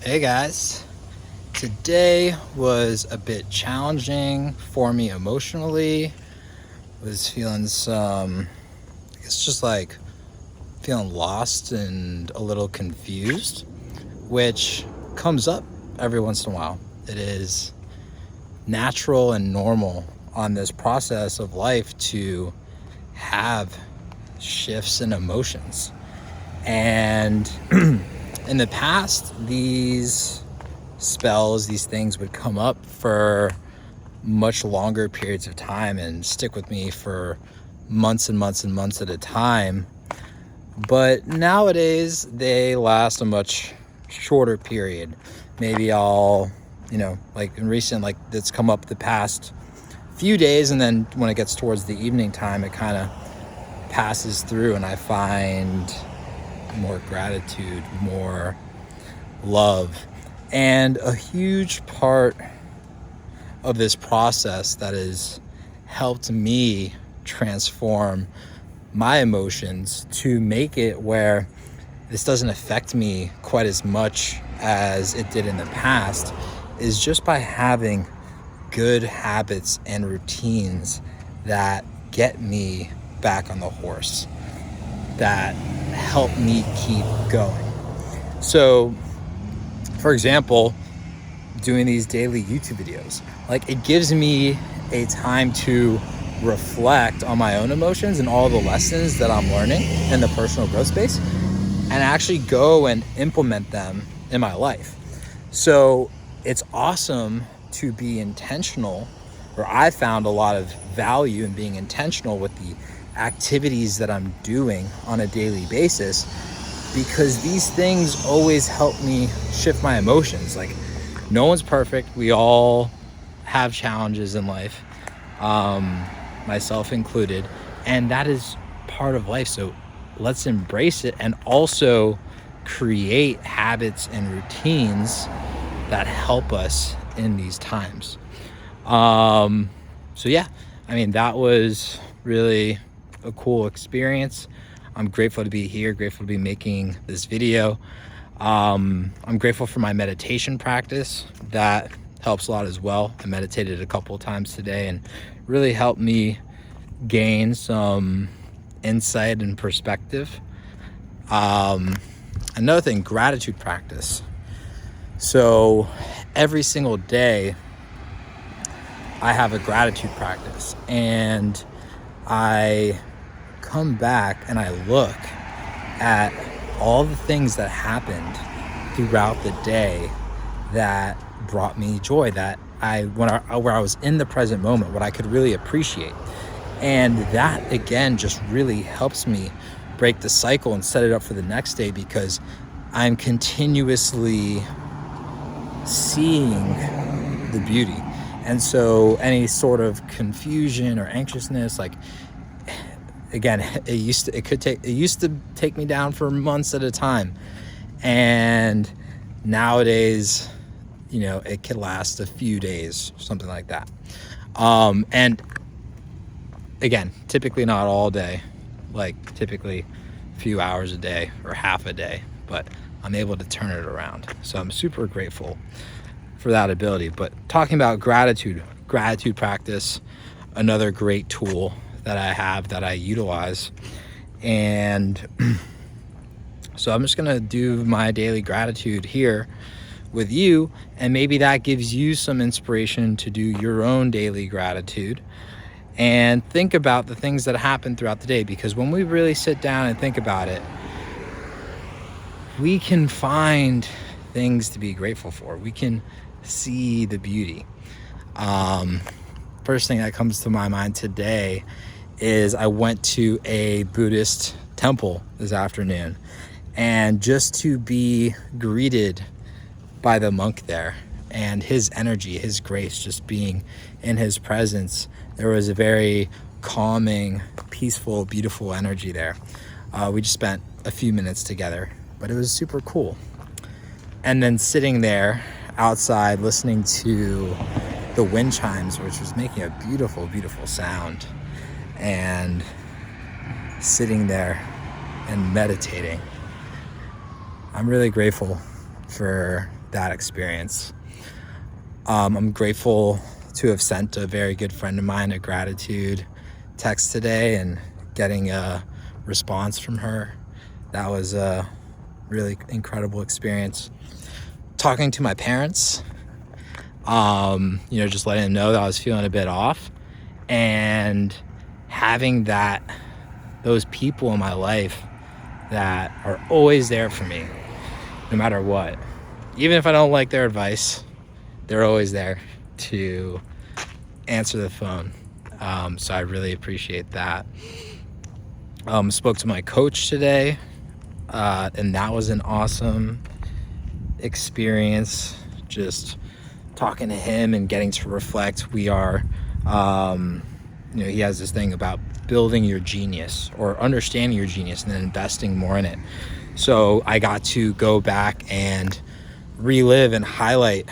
Hey guys, today was a bit challenging for me emotionally. Was feeling it's just like feeling lost and a little confused, which comes up every once in a while. It is natural and normal on this process of life to have shifts in emotions. And in the past, these spells, these things would come up for much longer periods of time and stick with me for months and months and months at a time. But nowadays, they last a much shorter period. Maybe I'll, like in recent, like that's come up the past few days, and then when it gets towards the evening time, it kind of passes through and I find more gratitude, more love. And a huge part of this process that has helped me transform my emotions to make it where this doesn't affect me quite as much as it did in the past is just by having good habits and routines that get me back on the horse, that help me keep going. So, for example, doing these daily YouTube videos, like it gives me a time to reflect on my own emotions and all the lessons that I'm learning in the personal growth space and actually go and implement them in my life. So it's awesome to be intentional, or I found a lot of value in being intentional with the activities that I'm doing on a daily basis, because these things always help me shift my emotions. Like, no one's perfect. We all have challenges in life, myself included, and that is part of life. So let's embrace it and also create habits and routines that help us in these times. So yeah, that was really a cool experience. I'm grateful to be here, grateful to be making this video. I'm grateful for my meditation practice. That helps a lot as well. I meditated a couple of times today and really helped me gain some insight and perspective. Another thing, gratitude practice. So every single day I have a gratitude practice, and I come back and I look at all the things that happened throughout the day that brought me joy, that where I was in the present moment, what I could really appreciate. And that again just really helps me break the cycle and set it up for the next day, because I'm continuously seeing the beauty. And so any sort of confusion or anxiousness, like, again, it used to take me down for months at a time, and nowadays, it could last a few days, something like that. And again, typically not all day, like typically a few hours a day or half a day, but I'm able to turn it around. So I'm super grateful for that ability. But talking about gratitude practice, another great tool that I have that I utilize. And so I'm just gonna do my daily gratitude here with you, and maybe that gives you some inspiration to do your own daily gratitude and think about the things that happen throughout the day. Because when we really sit down and think about it, we can find things to be grateful for. We can see the beauty. First thing that comes to my mind today is I went to a Buddhist temple this afternoon, and just to be greeted by the monk there and his energy, his grace, just being in his presence, there was a very calming, peaceful, beautiful energy there. We just spent a few minutes together, but it was super cool. And then sitting there outside listening to the wind chimes, which was making a beautiful, beautiful sound, and sitting there and meditating. I'm really grateful for that experience. I'm grateful to have sent a very good friend of mine a gratitude text today and getting a response from her. That was a really incredible experience. Talking to my parents, just letting them know that I was feeling a bit off, and having those people in my life that are always there for me, no matter what. Even if I don't like their advice, they're always there to answer the phone. So I really appreciate that. Spoke to my coach today, and that was an awesome experience. Just talking to him and getting to reflect. We are, he has this thing about building your genius or understanding your genius and then investing more in it. So I got to go back and relive and highlight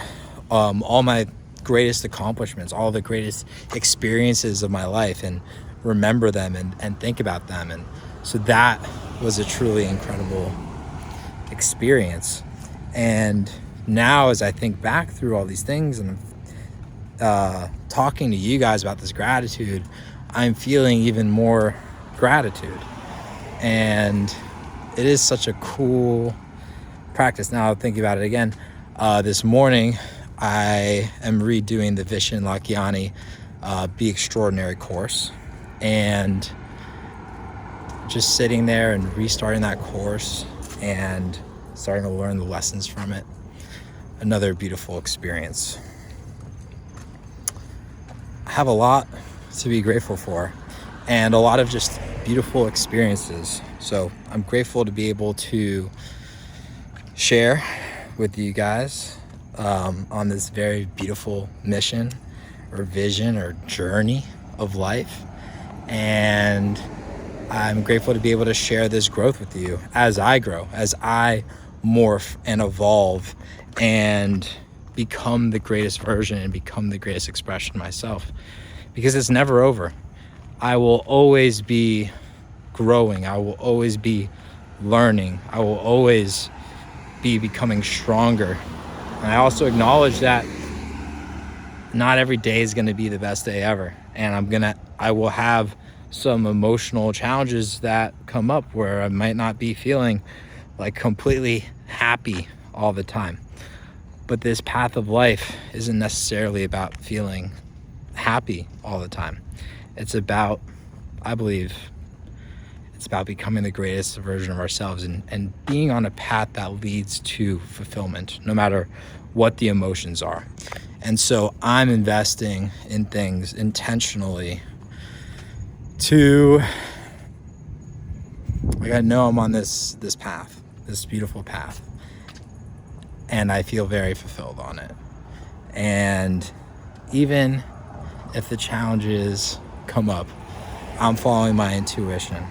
all my greatest accomplishments, all the greatest experiences of my life, and remember them and think about them. And so that was a truly incredible experience. And now as I think back through all these things and talking to you guys about this gratitude, I'm feeling even more gratitude. And it is such a cool practice. Now thinking about it again, this morning I am redoing the Vishen Lakhiani Be Extraordinary course, and just sitting there and restarting that course and starting to learn the lessons from it. Another beautiful experience. I have a lot to be grateful for and a lot of just beautiful experiences. So I'm grateful to be able to share with you guys on this very beautiful mission or vision or journey of life. And I'm grateful to be able to share this growth with you as I grow, as I morph and evolve and become the greatest version and become the greatest expression of myself, because it's never over. I will always be growing. I will always be learning. I will always be becoming stronger. And I also acknowledge that not every day is going to be the best day ever. And I will have some emotional challenges that come up where I might not be feeling like completely happy all the time. But this path of life isn't necessarily about feeling happy all the time. It's about, I believe, it's about becoming the greatest version of ourselves and being on a path that leads to fulfillment, no matter what the emotions are. And so I'm investing in things intentionally I know I'm on this path, this beautiful path, and I feel very fulfilled on it. And even if the challenges come up, I'm following my intuition.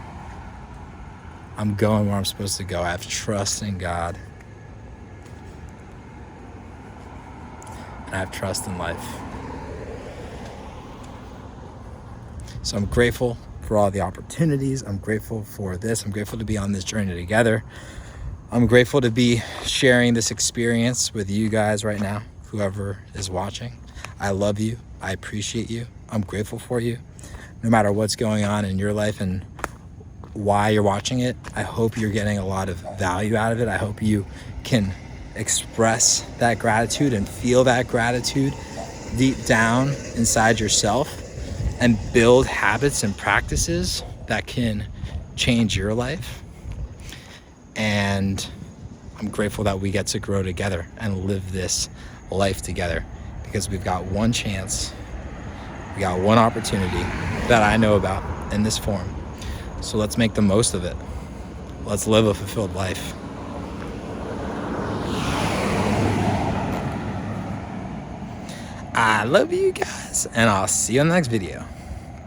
I'm going where I'm supposed to go. I have trust in God. And I have trust in life. So I'm grateful for all the opportunities. I'm grateful for this. I'm grateful to be on this journey together. I'm grateful to be sharing this experience with you guys right now, whoever is watching. I love you. I appreciate you. I'm grateful for you. No matter what's going on in your life and why you're watching it, I hope you're getting a lot of value out of it. I hope you can express that gratitude and feel that gratitude deep down inside yourself and build habits and practices that can change your life. And I'm grateful that we get to grow together and live this life together, because we've got one chance, we got one opportunity that I know about in this form. So let's make the most of it. Let's live a fulfilled life. I love you guys, and I'll see you in the next video.